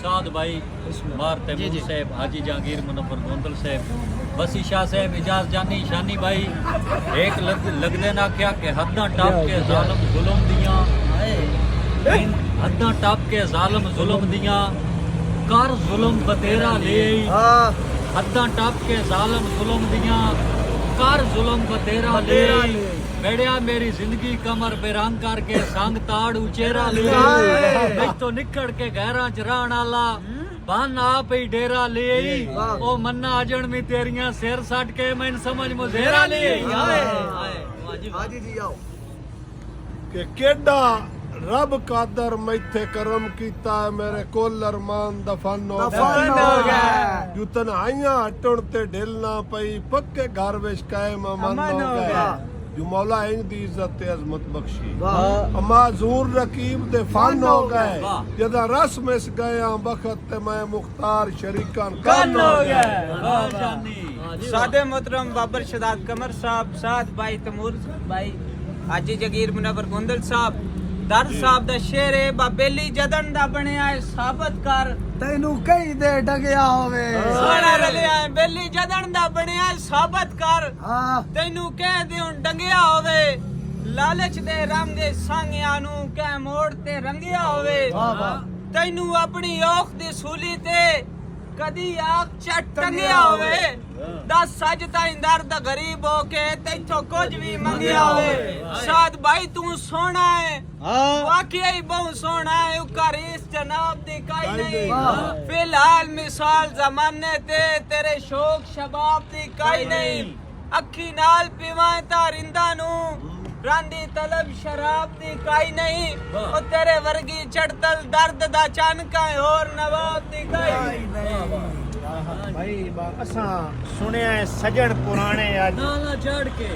साद भाई मार तैमूर साहब, हाजी जहांगीर मुनव्वर गोंदल साहब, वसी शाह साहब, इजाज जानी शानी भाई, एक लगदे ना क्या कि हद्दां टप के जालिम जुल्म दियां, हद्दां टप के जालिम जुल्म दियां, कर जुल्म बतेरा ले, हद्दां टप के जालिम जुल्म दियां, कर जुल्म बतेरा ले, बेड़िया मेरी जिंदगी कमर बेरंग करके संग ताड़ उचेरा ले, तो निकल के गहरा च रहन आला बन आप ही डेरा ले, ओ मन्ना अजन में तेरियां सिर सट के मैन समझ मुझेरा ले। हाजी जी आओ कि केड़ा रब कादर मैथे करम कीता मेरे कोल अरमान दफन हो गया जू तन्हाइयां हटण ते ढिल ना पई पक्के घर विच कायम अमन हो गया जो मौला इंज दी इज्जत ते अजमत बख्शी अमा जूर रकीब दे फन हो गए जदा रस मिस गए बखत ते मैं मुख्तार शरीकन कन हो गए। सादे मोहतरम बाबर शदाद कमर साहब, साद भाई तैमूर भाई, हाजी जहांगीर मुनव्वर गोंदल साहब, दर साहब दा शेर है बाबेली जदन दा बनया है साबित कर तैनू कई दे डगया होवे सोना रलिया है बेली जदन दा बनया है साबित कर हां तैनू कह दे हुन डंगिया होवे लालच दे रंग सांगिया नु कह मोड़ ते रंगिया होवे तैनू अपनी औख दी सूली ते कदी आख चट टंगिया होवे दस सज ताई दर्द गरीब हो के तैथों कुछ भी मंगिया होवे साद भाई तू सोना है वाकई ही बहुत सोना है उकर इस जनाब दी काई नहीं फिलहाल मिसाल जमाने ते तेरे शौक शबाब दी काई नहीं अखी नाल पीवां तारिंदा नु रांदी तलब शराब दी काई नहीं ओ तेरे वर्गी चढ़तल दर्द दा चानका और नवाब दी काई नहीं। भाई असा सुनिया है सजन पुराने अज नाला चढ़ के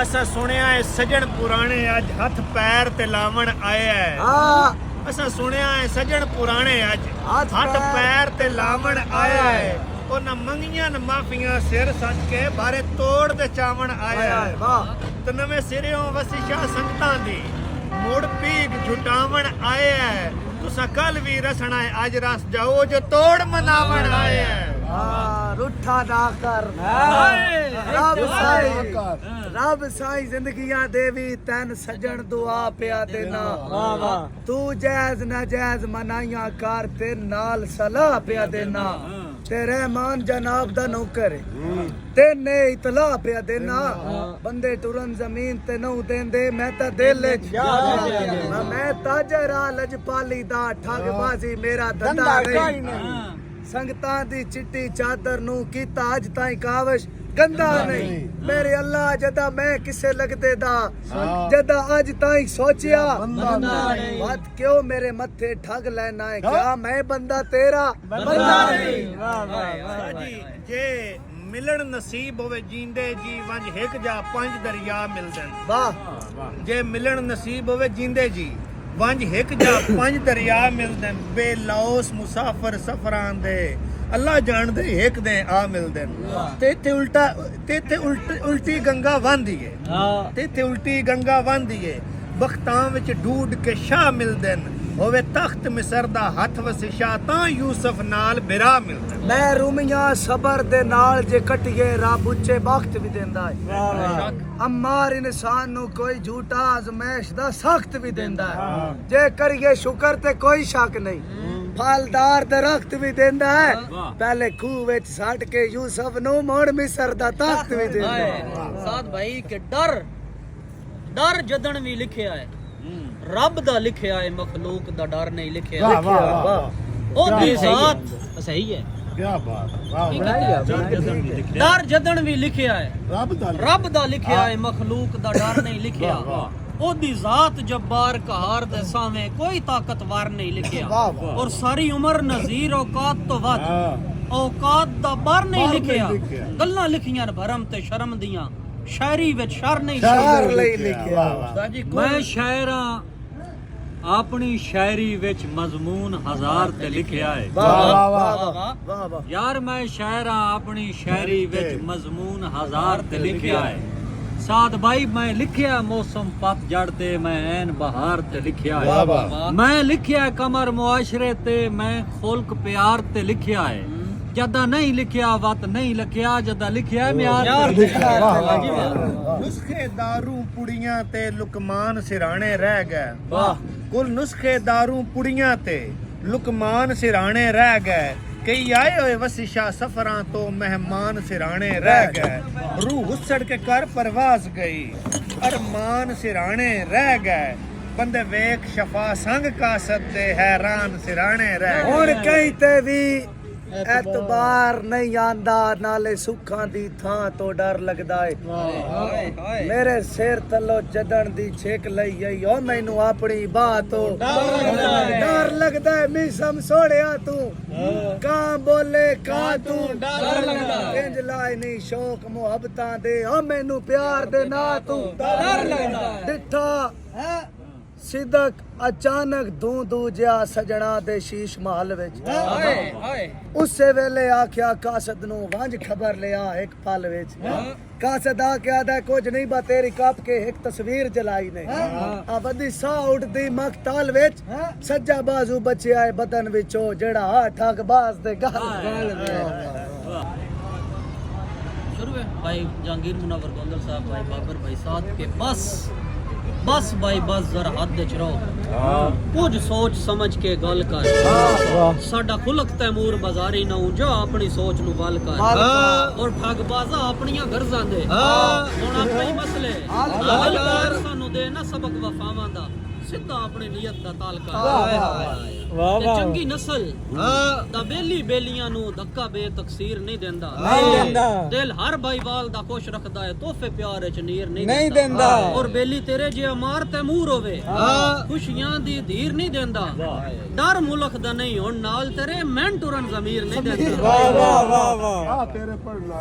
असा सुनिया है सजन पुराने अज हथ पैर ते लावण आया है हां असा सुनिया है सजन पुराने अज हथ हथ पैर ते लावण आया है ओ न मंगियां न माफियां सिर सच के बारे तोड़ दे चावण आया है वाह ਤੇ ਨਵੇਂ ਸਿਰਿਓਂ ਵਸਿਸ਼ਾ ਸੰਗਤਾਂ ਦੀ ਮੁੜ ਪੀਕ ਝੁਟਾਵਣ ਆਇਆ ਹੈ ਤੁਸਾਂ ਕੱਲ ਵੀ ਰਸਣਾ ਹੈ ਅੱਜ ਰਸ ਜਾਓ ਜੋ ਤੋੜ ਮਨਾਵਣ ਆਇਆ ਹੈ रूठा ना कर रब साई जिंदगियां देवी तैन सजन दुआ पिया देना तू जैज ना जैज मनाइया कर ते नाल सलाह पिया देना ते रहमान जनाब दा नौकर तेने इतला पिया देना बंदे टुरन जमीन ते नौ देंदे मैं ता दिल च मैं ताजरा लजपाली दा ठगबाजी मेरा धंधा नहीं संगतां दी चिट्टी चादर नू कीता अज ताई कावश गंदा नहीं मेरे अल्लाह जदा मैं किसे लगदे दा जदा अज ताई सोचिया बात क्यों मेरे मथे ठग लेना है क्या मैं बंदा तेरा बंदा नहीं जी जे मिलन नसीब होवे जींदे जी वंज हिक जा पंज दरिया मिलदन वाह जे मिलन नसीब होवे जींदे जी वंज हिक जा पंज दरिया मिलदन बेलौस मुसाफिर सफरां दे अल्लाह जानदे हिक दे आ मिलदन ते इत्थे उल्टी गंगा वहंदी है ते इत्थे उल्टी गंगा वहंदी है बख्तां विच ढूड के शाह मिलदन होवे तख्त मिस्र दा हथ वसिशा तां यूसुफ नाल बिरा मिलदन मैं रूमिया सबर दे नाल जे कटिए रब उच्चे बख्त भी देंदा है अमार इंसान नु कोई झूठा आजमैश दा सख्त भी देंदा है जे करिए शुक्र ते कोई शक नहीं फलदार दरख्त भी देंदा है पहले खूह विच सट के यूसुफ नु मोड़ मिस्र दा तख्त भी देंदा है साथ भाई के डर जदन भी लिखिया है रब दा लिखिया है मखलूक दा डर नहीं लिखिया ओ दी जात सही है क्या बात वाह डर जदन भी लिखिया है रब दा लिखिया है मखलूक दा डर नहीं लिखिया ओ दी जात जब्बार कहार दे सावे कोई ताकतवर नहीं लिखिया और सारी उम्र नजीर औकात तो वध औकात दा बर नहीं लिखिया गल्लां लिखियां भरम ते शर्म दियां शायरी विच शर नहीं लिखिया मैं शायरा अपनी शायरी विच मजमून हजार ते लिखिया है यार मैं शायरा अपनी शायरी विच मजमून हजार ते लिखिया है साथ भाई मैं लिखिया मौसम पतझड़ ते मैं ऐन बहार ते लिखिया वाह, है वाह। मैं लिखिया कमर मुआशरे ते मैं खुल्क प्यार ते लिखिया है जदा नहीं लिखिया वत नहीं लिखिया जदा लिखिया म्यार ते नुस्खे दारू पुड़ियां ते लुकमान सिराने रह गए कुल नुस्खे दारू पुड़ियां ते लुकमान सिराने रह गए कई आए हुए वसिशा सफरां तो मेहमान सिराने रह गए रूह उछड़ के कर परवाज गई अरमान सिराने रह गए बंदे वेख शफा संग का सदे हैरान सिराने रह गए ਹੁਣ ਕਈ ਤੇ ਵੀ ਐਤਬਾਰ ਨਹੀਂ ਆਂਦਾ ਨਾਲੇ ਸੁੱਖਾਂ ਦੀ ਥਾਂ ਤੋਂ ਡਰ ਲੱਗਦਾ ਏ ਮੇਰੇ ਸਿਰ ਥੱਲੋਂ ਜਦਣ ਦੀ ਛੇਕ ਲਈ ਆਈ ਓ ਮੈਨੂੰ ਆਪਣੀ ਬਾਹ ਤੋਂ ਡਰ ਲੱਗਦਾ ਏ ਮਿਸਮ ਸੋੜਿਆ ਤੂੰ ਕਾਂ ਬੋਲੇ ਕਾਂ ਤੂੰ ਡਰ ਲੱਗਦਾ ਇੰਜ ਲਾਇ ਨਹੀਂ ਸ਼ੌਕ ਮੁਹੱਬਤਾਂ ਦੇ ਓ ਮੈਨੂੰ ਪਿਆਰ ਦੇ ਨਾ ਤੂੰ ਡਰ ਲੱਗਦਾ ਡਿੱਠਾ ਸਿੱਧਕ ਅਚਾਨਕ ਦੂ ਜਿਹਾ ਸਜਣਾ ਦੇ ਸ਼ੀਸ਼ ਮਹਲ ਵਿੱਚ ਉਸੇ ਵੇਲੇ ਆਖਿਆ ਕਾਸਦ ਨੂੰ ਵੰਜ ਖਬਰ ਲਿਆ ਇੱਕ ਪਲ ਵਿੱਚ ਕਾਸਦ ਆਖਿਆ ਦਾ ਕੁਝ ਨਹੀਂ ਬਾ ਤੇਰੀ ਕੱਪ ਕੇ ਇੱਕ ਤਸਵੀਰ ਜਲਾਈ ਨੇ ਆ ਵੱਡੀ ਸਾਹ ਉੱਠਦੀ ਮਖਤਾਲ ਵਿੱਚ ਸੱਜਾ ਬਾਜ਼ੂ ਬਚਿਆ ਹੈ ਬਦਨ ਵਿੱਚੋਂ ਜਿਹੜਾ ਠੱਗ ਬਾਜ਼ ਦੇ ਗਲ शुरू है भाई जहांगीर मुनव्वर गोंदल साहब भाई बाबर भाई साहब के बस भाई बस जरा हद च रहो कुछ सोच समझ के गल कर साडा खुलक तैमूर बाजारी ना जा अपनी सोच नु गल कर और ठगबाजा अपनियां गर्जां दे हुण अपने मसले हल कर सानू दे ना सबक वफावां दा ਸਿੱਧਾ ਆਪਣੀ ਨੀਅਤ ਦਾ ਤਾਲਕਾ ਤੇ ਚੰਗੀ ਨਸਲ ਦਾ ਬੇਲੀਆਂ ਨੂੰ ਧੱਕਾ ਬੇਤਕਸੀਰ ਨਹੀਂ ਦਿੰਦਾ ਦਿਲ ਹਰ ਭਾਈਵਾਲ ਦਾ ਖੁਸ਼ ਰੱਖਦਾ ਹੈ ਤੋਹਫੇ ਪਿਆਰ ਵਿੱਚ ਨੀਰ ਨਹੀਂ ਦਿੰਦਾ ਔਰ ਬੇਲੀ ਤੇਰੇ ਜਿਹਾ ਮਾਰ ਤੈਮੂਰ ਹੋਵੇ ਖੁਸ਼ੀਆਂ ਦੀ ਧੀਰ ਨਹੀਂ ਦਿੰਦਾ ਡਰ ਮੁਲਕ ਦਾ ਨਹੀਂ ਹੁਣ ਨਾਲ ਤੇਰੇ ਮੈਂ ਟੁਰਨ ਜ਼ਮੀਰ ਨਹੀਂ ਦਿੰਦਾ ਵਾਹ ਵਾਹ ਵਾਹ ਵਾਹ ਆ ਤੇਰੇ ਪੜਨਾ